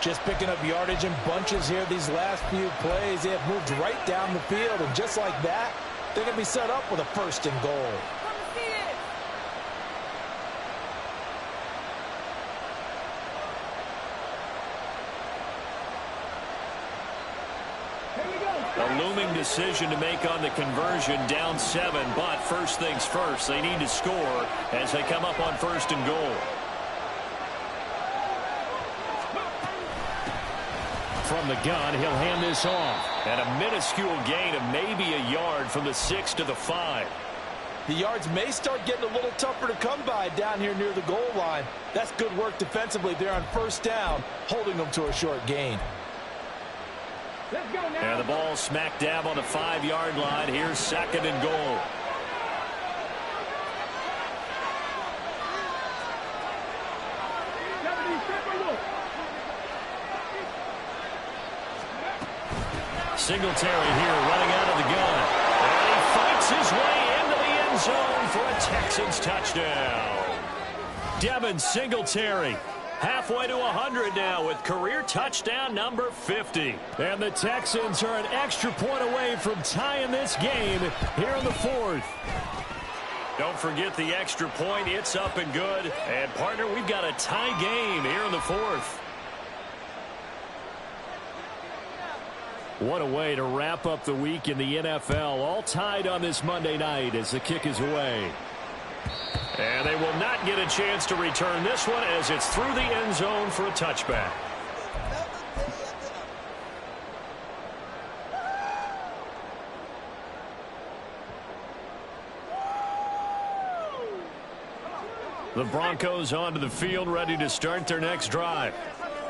Just picking up yardage in bunches here these last few plays. They have moved right down the field, and just like that, they're going to be set up with a 1st and goal. A looming decision to make on the conversion, down 7, but first things first, they need to score as they come up on 1st and goal. From the gun, he'll hand this off. And a minuscule gain of maybe a yard from the 6 to the 5. The yards may start getting a little tougher to come by down here near the goal line. That's good work defensively there on 1st down, holding them to a short gain. Let's go now. And the ball smack dab on the 5-yard line. Here's 2nd and goal. Singletary here running out of the gun. And he fights his way into the end zone for a Texans touchdown. Devin Singletary halfway to 100 now with career touchdown number 50. And the Texans are an extra point away from tying this game here in the 4th. Don't forget the extra point. It's up and good. And, partner, we've got a tie game here in the 4th. What a way to wrap up the week in the NFL. All tied on this Monday night as the kick is away. And they will not get a chance to return this one as it's through the end zone for a touchback. The Broncos onto the field, ready to start their next drive.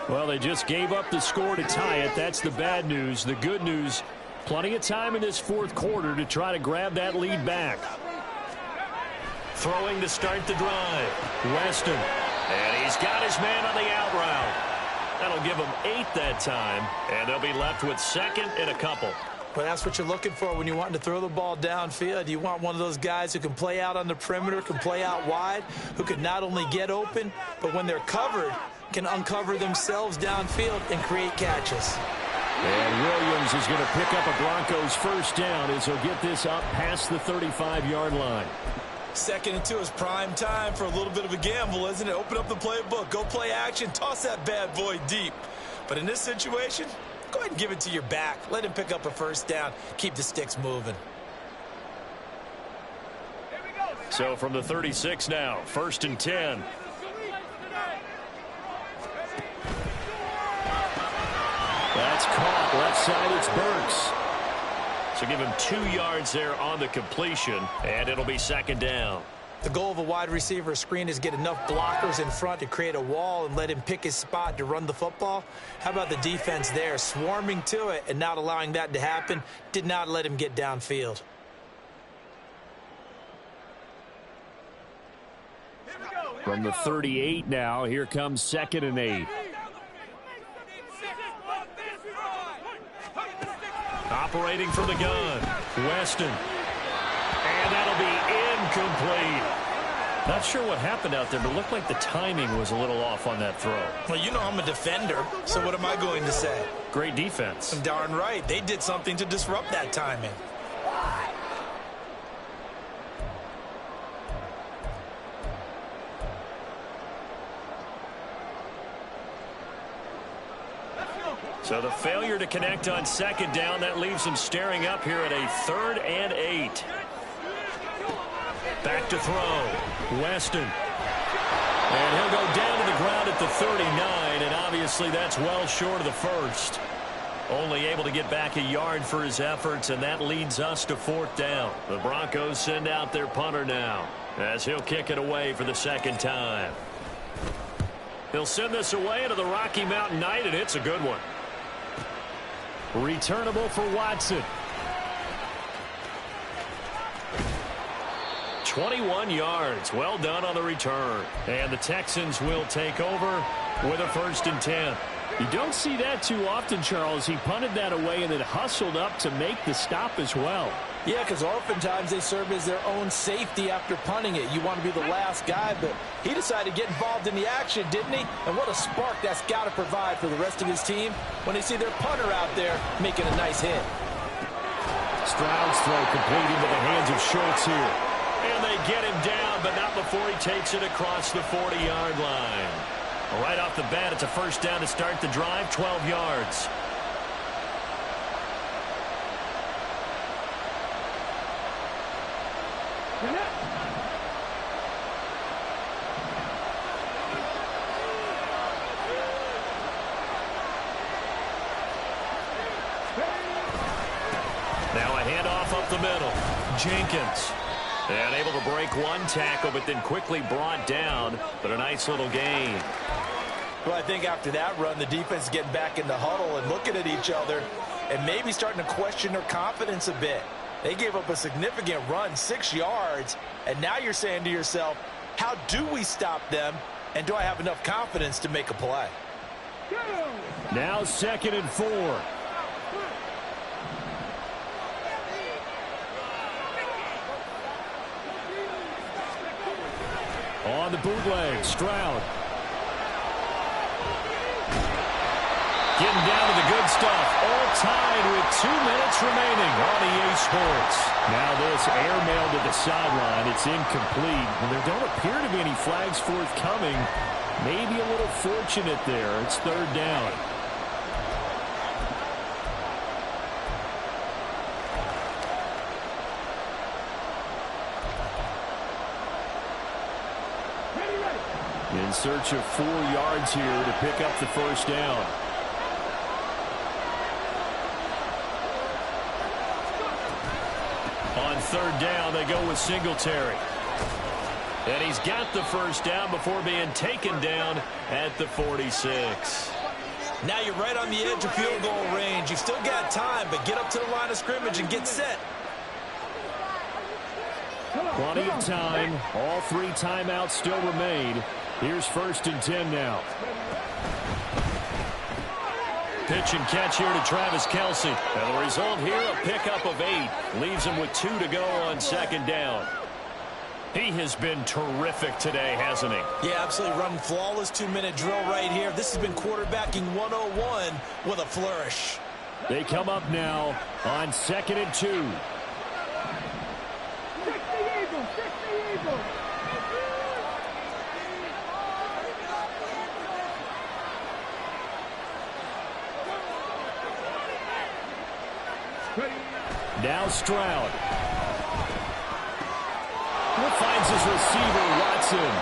Well, they just gave up the score to tie it. That's the bad news. The good news, plenty of time in this 4th quarter to try to grab that lead back. Throwing to start the drive. Weston. And he's got his man on the out route. That'll give him 8 that time. And they'll be left with 2nd and a couple. But that's what you're looking for when you want to throw the ball downfield. You want one of those guys who can play out on the perimeter, can play out wide, who can not only get open, but when they're covered, can uncover themselves downfield and create catches. And Williams is going to pick up a Broncos 1st down as he'll get this up past the 35-yard line. 2nd and 2 is prime time for a little bit of a gamble, isn't it? Open up the playbook, go play action, toss that bad boy deep. But in this situation, go ahead and give it to your back. Let him pick up a 1st down. Keep the sticks moving. So from the 36 now, 1st and 10. That's caught. Left side, it's Burks. So give him 2 yards there on the completion, and it'll be 2nd down. The goal of a wide receiver screen is get enough blockers in front to create a wall and let him pick his spot to run the football. How about the defense there, swarming to it and not allowing that to happen? Did not let him get downfield. From the 38 now, here comes 2nd and 8. Operating from the gun, Weston. And that'll be incomplete. Not sure what happened out there, but it looked like the timing was a little off on that throw. Well, you know I'm a defender, so what am I going to say? Great defense. Darn right. They did something to disrupt that timing. So the failure to connect on second down, that leaves them staring up here at a 3rd and 8. Back to throw. Weston. And he'll go down to the ground at the 39, and obviously that's well short of the first. Only able to get back a yard for his efforts, and that leads us to 4th down. The Broncos send out their punter now, as he'll kick it away for the 2nd time. He'll send this away into the Rocky Mountain Night, and it's a good one. Returnable for Watson. 21 yards. Well done on the return. And the Texans will take over with a 1st and 10. You don't see that too often, Charles. He punted that away and then hustled up to make the stop as well. Yeah, because oftentimes they serve as their own safety after punting it. You want to be the last guy, but he decided to get involved in the action, didn't he? And what a spark that's got to provide for the rest of his team when they see their punter out there making a nice hit. Stroud's throw complete into the hands of Schultz here. And they get him down, but not before he takes it across the 40-yard line. Right off the bat, it's a 1st down to start the drive, 12 yards. Now a handoff up the middle. Jenkins. And able to break one tackle, but then quickly brought down. But a nice little gain. Well, I think after that run, the defense is getting back in the huddle and looking at each other and maybe starting to question their confidence a bit. They gave up a significant run, 6 yards, and now you're saying to yourself, how do we stop them, and do I have enough confidence to make a play? Now 2nd and 4. On the bootleg, Stroud. Getting down to the good stuff. All tied with 2 minutes remaining on EA Sports. Now this airmail to the sideline. It's incomplete. And there don't appear to be any flags forthcoming. Maybe a little fortunate there. It's 3rd down. In search of 4 yards here to pick up the 1st down. On 3rd down, they go with Singletary. And he's got the 1st down before being taken down at the 46. Now you're right on the edge of field goal range. You've still got time, but get up to the line of scrimmage and get set. Plenty of time. All 3 timeouts still remain. Here's 1st and 10 now. Pitch and catch here to Travis Kelce. And the result here, a pickup of 8. Leaves him with 2 to go on 2nd down. He has been terrific today, hasn't he? Yeah, absolutely running flawless 2-minute drill right here. This has been quarterbacking 101 with a flourish. They come up now on 2nd and 2. Now Stroud. Finds his receiver, Watson.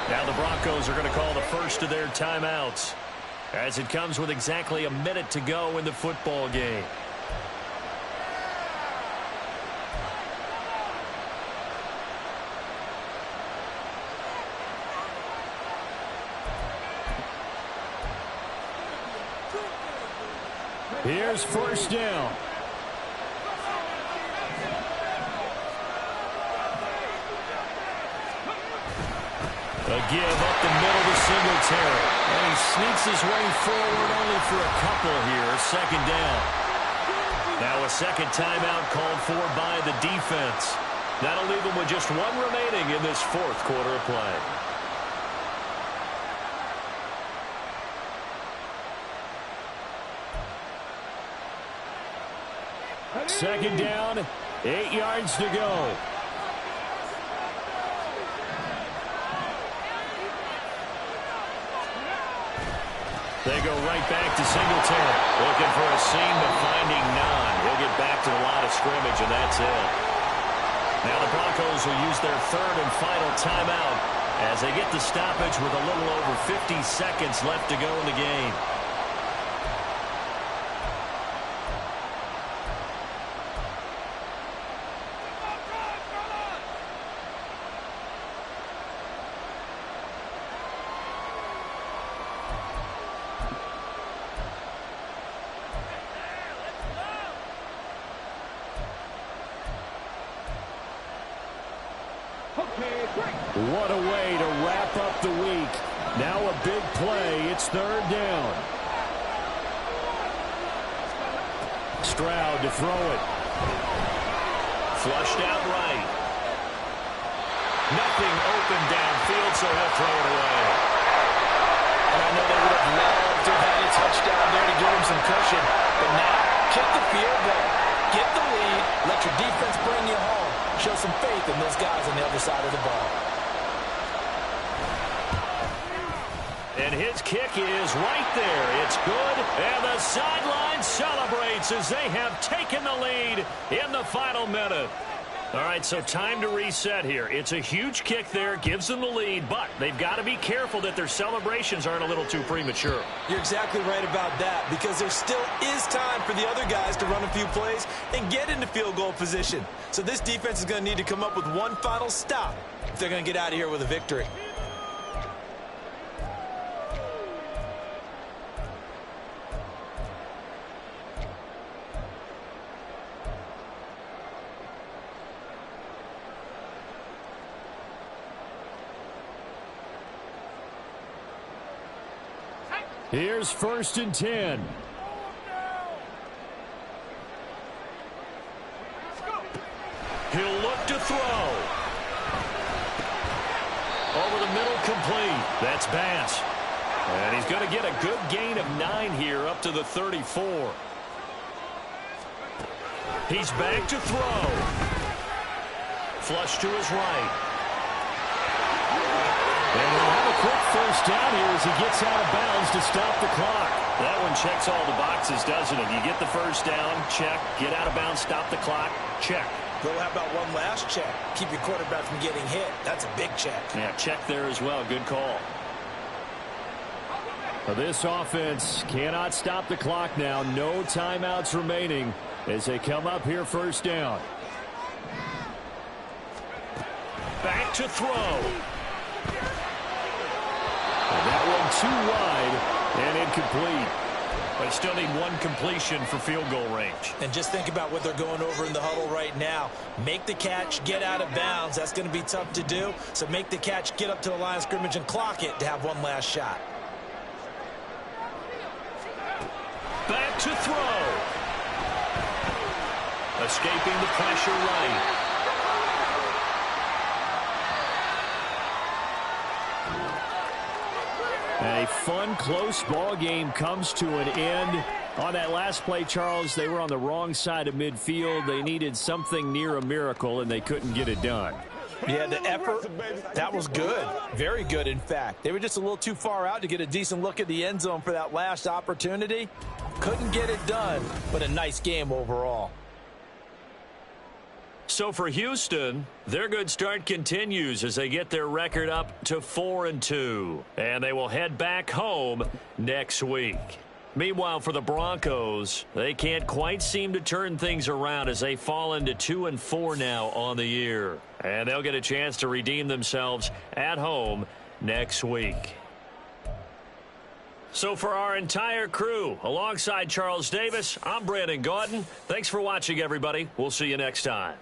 Now the Broncos are going to call the first of their timeouts, as it comes with exactly a minute to go in the football game. Here's 1st down. A give up the middle to Singletary. And he sneaks his way forward only for a couple here. 2nd down. Now a 2nd timeout called for by the defense. That'll leave them with just one remaining in this fourth quarter of play. Second down, 8 yards to go. They go right back to Singletary. Looking for a seam, but finding none. He'll get back to the line of scrimmage, and that's it. Now the Broncos will use their third and final timeout as they get the stoppage with a little over 50 seconds left to go in the game. What a way to wrap up the week. Now a big play. It's third down. Stroud to throw it. Flushed out right. Nothing open downfield, so he'll throw it away. And I know they would have loved to have had a touchdown there to give him some cushion. But now, kick the field goal. Get the lead. Let your defense bring you home. Show some faith in those guys on the other side of the ball. And his kick is right there. It's good. And the sideline celebrates as they have taken the lead in the final minute. All right, so time to reset here. It's a huge kick there, gives them the lead, but they've got to be careful that their celebrations aren't a little too premature. You're exactly right about that, because there still is time for the other guys to run a few plays and get into field goal position. So this defense is going to need to come up with one final stop if they're going to get out of here with a victory. Here's first and 10. He'll look to throw. Over the middle, complete. That's Bass. And he's going to get a good gain of 9 here up to the 34. He's back to throw. Flush to his right. And we'll have a quick first down here as he gets out of bounds to stop the clock. That one checks all the boxes, doesn't it? You get the first down, check. Get out of bounds, stop the clock, check. Well, how about one last check? Keep your quarterback from getting hit. That's a big check. Yeah, check there as well. Good call. This offense cannot stop the clock now. No timeouts remaining as they come up here first down. Back to throw. That one too wide and incomplete. But still need one completion for field goal range. And just think about what they're going over in the huddle right now. Make the catch, get out of bounds. That's going to be tough to do. So make the catch, get up to the line of scrimmage, and clock it to have one last shot. Back to throw. Escaping the pressure right. A fun, close ball game comes to an end. On that last play, Charles, they were on the wrong side of midfield. They needed something near a miracle, and they couldn't get it done. Yeah, the effort, that was good. Very good, in fact. They were just a little too far out to get a decent look at the end zone for that last opportunity. Couldn't get it done, but a nice game overall. So for Houston, their good start continues as they get their record up to 4-2. And they will head back home next week. Meanwhile, for the Broncos, they can't quite seem to turn things around as they fall into 2-4 now on the year. And they'll get a chance to redeem themselves at home next week. So for our entire crew, alongside Charles Davis, I'm Brandon Gaudin. Thanks for watching, everybody. We'll see you next time.